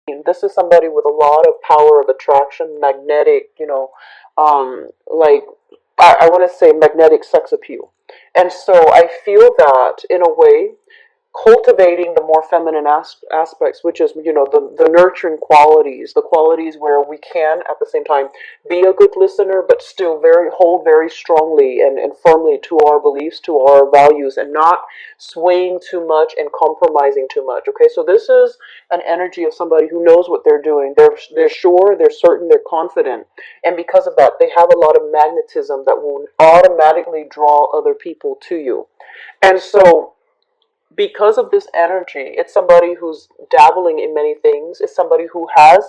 This is somebody with a lot of power of attraction, magnetic, like I want to say magnetic sex appeal. And so I feel that in a way, cultivating the more feminine aspects, which is, the nurturing qualities, the qualities where we can at the same time be a good listener, but still hold very strongly and firmly to our beliefs, to our values, and not swaying too much and compromising too much. Okay, so this is an energy of somebody who knows what they're doing. They're sure, they're certain, they're confident, and because of that, they have a lot of magnetism that will automatically draw other people to you. And so because of this energy, it's somebody who's dabbling in many things. It's somebody who has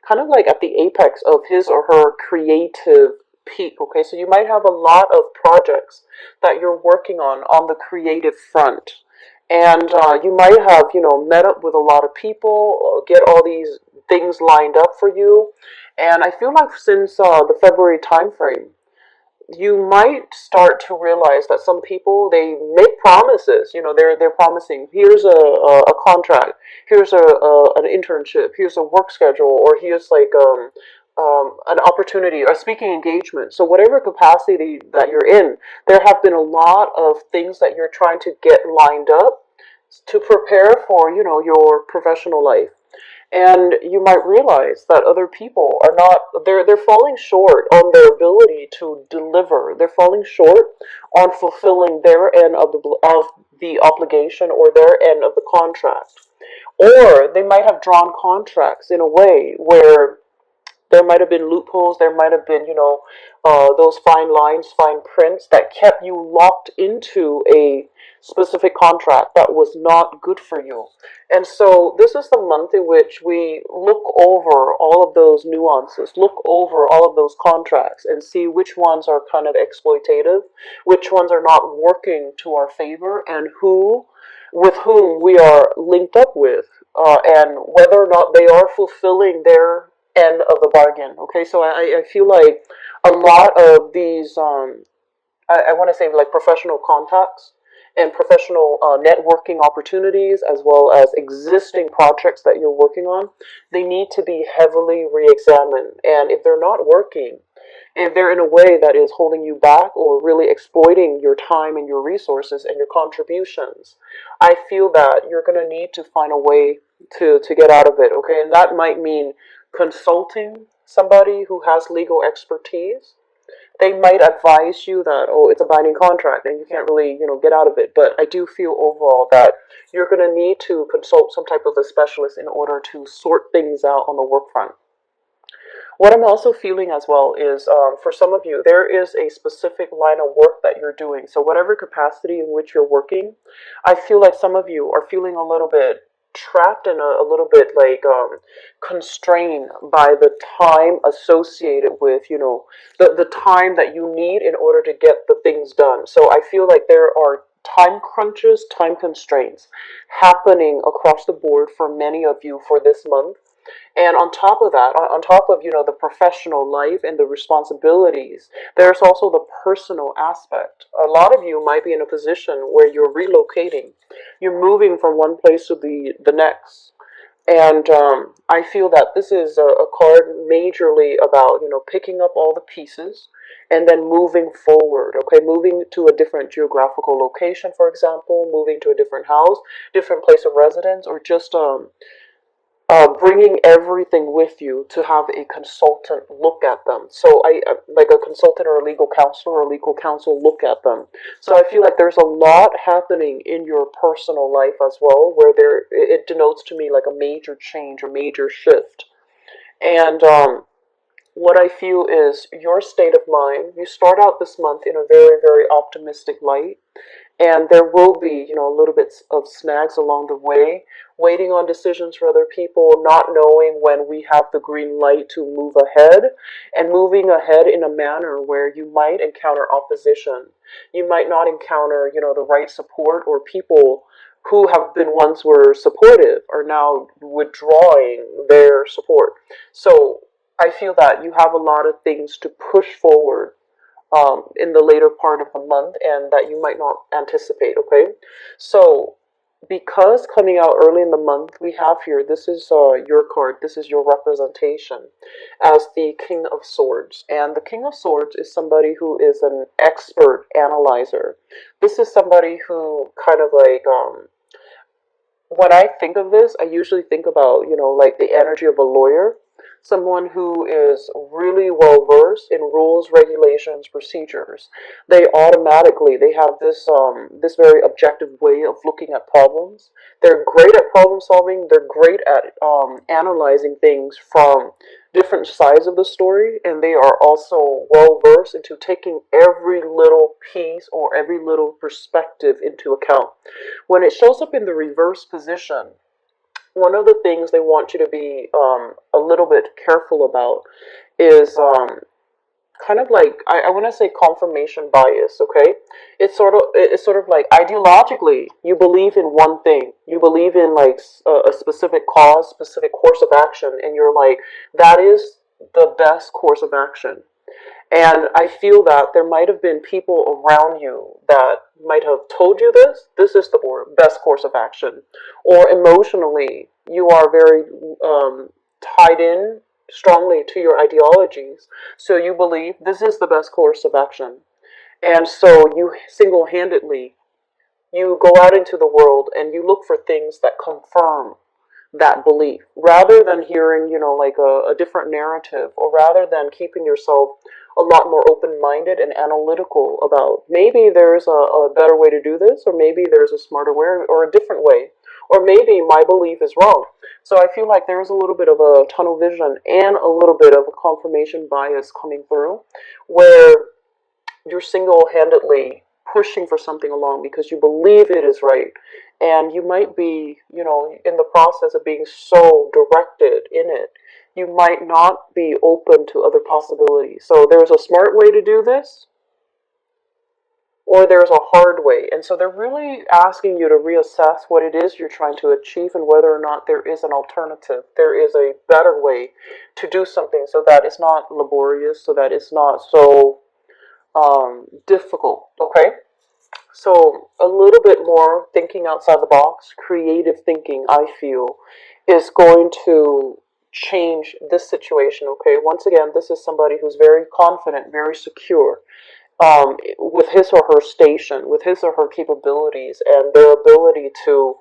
kind of like at the apex of his or her creative peak. Okay, so you might have a lot of projects that you're working on the creative front. And you might have, met up with a lot of people, get all these things lined up for you. And I feel like since the February timeframe, you might start to realize that some people, they make promises. They're promising, here's a contract, here's an internship, here's a work schedule, or here's like an opportunity, a speaking engagement. So whatever capacity that you're in, there have been a lot of things that you're trying to get lined up to prepare for, your professional life. And you might realize that other people are not, they're falling short on their ability to deliver. They're falling short on fulfilling their end of the obligation, or their end of the contract. Or they might have drawn contracts in a way where there might have been loopholes. There might have been, those fine lines, fine prints that kept you locked into a specific contract that was not good for you. And so this is the month in which we look over all of those nuances, look over all of those contracts, and see which ones are kind of exploitative, which ones are not working to our favor, and with whom we are linked up with, and whether or not they are fulfilling their end of the bargain. Okay, so I feel like a lot of these, I want to say like professional contacts and professional networking opportunities, as well as existing projects that you're working on, they need to be heavily re-examined. And if they're not working, if they're in a way that is holding you back or really exploiting your time and your resources and your contributions, I feel that you're going to need to find a way to get out of it. Okay, and that might mean consulting somebody who has legal expertise. They might advise you that, oh, it's a binding contract and you can't really, get out of it. But I do feel overall that you're going to need to consult some type of a specialist in order to sort things out on the work front. What I'm also feeling as well is, for some of you, there is a specific line of work that you're doing. So whatever capacity in which you're working, I feel like some of you are feeling a little bit trapped and a little bit like constrained by the time associated with, the time that you need in order to get the things done. So I feel like there are time crunches, time constraints happening across the board for many of you for this month. And on top of that, on top of, the professional life and the responsibilities, there's also the personal aspect. A lot of you might be in a position where you're relocating. You're moving from one place to the next. And I feel that this is a card majorly about, picking up all the pieces and then moving forward. Okay, moving to a different geographical location, for example, moving to a different house, different place of residence, or just bringing everything with you to have a consultant look at them. So like a consultant or a legal counselor or legal counsel look at them. So I feel like there's a lot happening in your personal life as well, where it denotes to me like a major change or major shift. And what I feel is your state of mind. You start out this month in a very, very optimistic light. And there will be, a little bit of snags along the way, waiting on decisions for other people, not knowing when we have the green light to move ahead, and moving ahead in a manner where you might encounter opposition. You might not encounter, the right support, or people who have been once were supportive are now withdrawing their support. So I feel that you have a lot of things to push forward in the later part of the month, and that you might not anticipate. Okay, so because coming out early in the month, we have here, this is your card, this is your representation as the King of Swords. And the King of Swords is somebody who is an expert analyzer. This is somebody who kind of like, when I think of this, I usually think about, like the energy of a lawyer, someone who is really well versed in rules, regulations, procedures. They have this very objective way of looking at problems. They're great at problem solving. They're great at analyzing things from different sides of the story, and they are also well versed into taking every little piece or every little perspective into account. When it shows up in the reverse position, one of the things they want you to be a little bit careful about is kind of like, I want to say confirmation bias. Okay, it's sort of like ideologically you believe in one thing, you believe in like a specific cause, specific course of action, and you're like, that is the best course of action. And I feel that there might have been people around you that might have told you this is the best course of action. Or emotionally, you are very tied in strongly to your ideologies. So you believe this is the best course of action. And so you single handedly, you go out into the world and you look for things that confirm that belief rather than hearing, like a different narrative, or rather than keeping yourself a lot more open minded and analytical about maybe there's a better way to do this, or maybe there's a smarter way or a different way, or maybe my belief is wrong. So I feel like there's a little bit of a tunnel vision and a little bit of a confirmation bias coming through where you're single-handedly pushing for something along because you believe it is right, and you might be, in the process of being so directed in it, you might not be open to other possibilities. So there's a smart way to do this, or there's a hard way. And so they're really asking you to reassess what it is you're trying to achieve and whether or not there is an alternative. There is a better way to do something so that it's not laborious, so that it's not so difficult. Okay, so a little bit more thinking outside the box, creative thinking, I feel, is going to change this situation. Okay, once again, this is somebody who's very confident, very secure, with his or her station, with his or her capabilities, and their ability to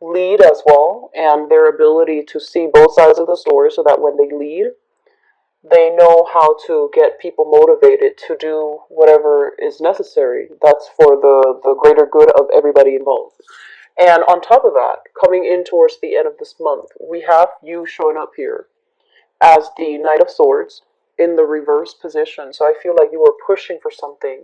lead as well, and their ability to see both sides of the story so that when they lead, they know how to get people motivated to do whatever is necessary. That's for the greater good of everybody involved. And on top of that, coming in towards the end of this month, we have you showing up here as the Knight of Swords in the reverse position. So I feel like you were pushing for something.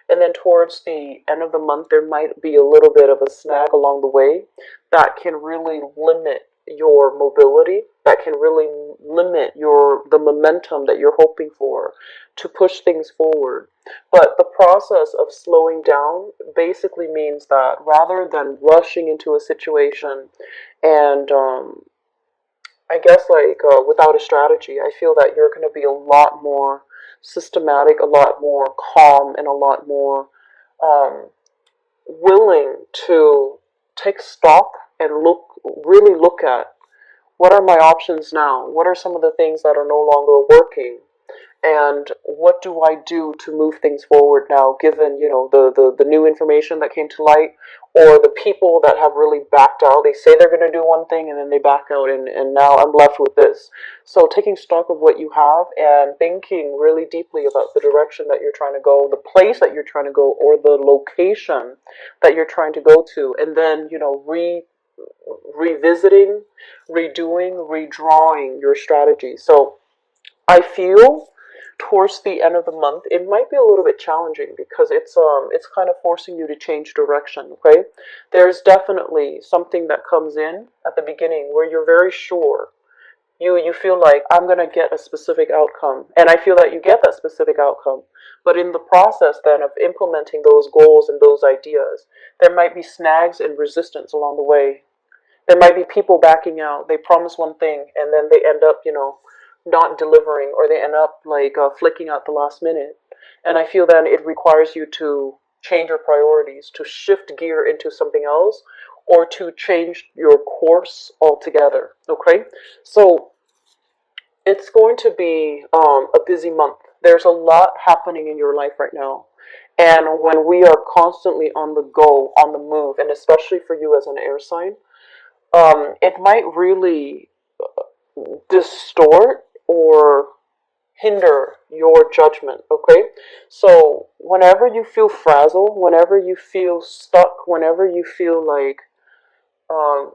And then towards the end of the month, there might be a little bit of a snag along the way that can really limit your mobility, that can really limit the momentum that you're hoping for to push things forward. But the process of slowing down basically means that rather than rushing into a situation and I guess like without a strategy, I feel that you're going to be a lot more systematic, a lot more calm, and a lot more um, willing to take stock and really look at what are my options now? What are some of the things that are no longer working? And what do I do to move things forward now, given, the new information that came to light, or the people that have really backed out? They say they're going to do one thing and then they back out, and now I'm left with this. So taking stock of what you have and thinking really deeply about the direction that you're trying to go, the place that you're trying to go, or the location that you're trying to go to, and then, revisiting, redoing, redrawing your strategy. So I feel towards the end of the month it might be a little bit challenging because it's kind of forcing you to change direction. Okay, there's definitely something that comes in at the beginning where you're very sure, you feel like I'm going to get a specific outcome, and I feel that you get that specific outcome, but in the process then of implementing those goals and those ideas, there might be snags and resistance along the way. There might be people backing out. They promise one thing and then they end up, not delivering, or they end up like flicking out the last minute. And I feel then it requires you to change your priorities, to shift gear into something else, or to change your course altogether. Okay, so it's going to be a busy month. There's a lot happening in your life right now. And when we are constantly on the go, on the move, and especially for you as an air sign, it might really distort or hinder your judgment. Okay, so whenever you feel frazzled, whenever you feel stuck, whenever you feel like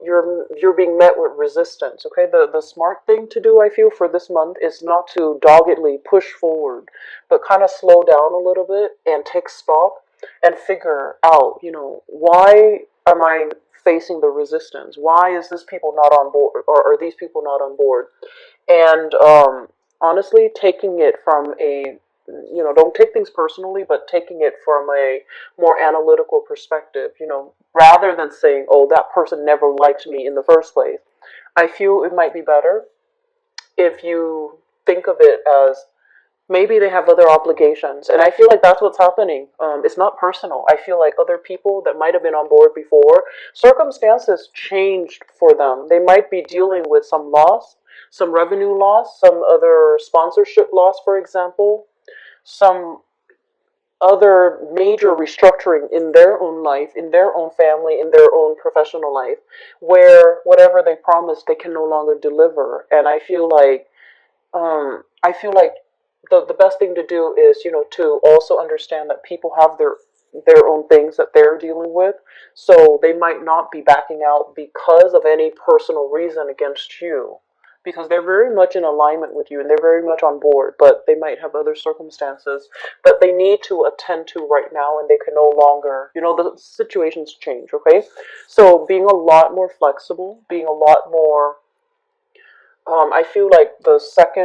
you're being met with resistance. Okay, the smart thing to do, I feel, for this month is not to doggedly push forward, but kind of slow down a little bit and take stock and figure out, why am I facing the resistance? Why is this people not on board, or are these people not on board? And honestly, taking it from a, don't take things personally, but taking it from a more analytical perspective, rather than saying, oh, that person never liked me in the first place. I feel it might be better if you think of it as maybe they have other obligations. And I feel like that's what's happening. It's not personal. I feel like other people that might have been on board before, circumstances changed for them. They might be dealing with some loss, some revenue loss, some other sponsorship loss, for example, some other major restructuring in their own life, in their own family, in their own professional life, where whatever they promised, they can no longer deliver. And I feel like the best thing to do is, to also understand that people have their own things that they're dealing with. So they might not be backing out because of any personal reason against you. Because they're very much in alignment with you and they're very much on board, but they might have other circumstances that they need to attend to right now, and they can no longer, the situations change, okay? So being a lot more flexible, being a lot more, I feel like the second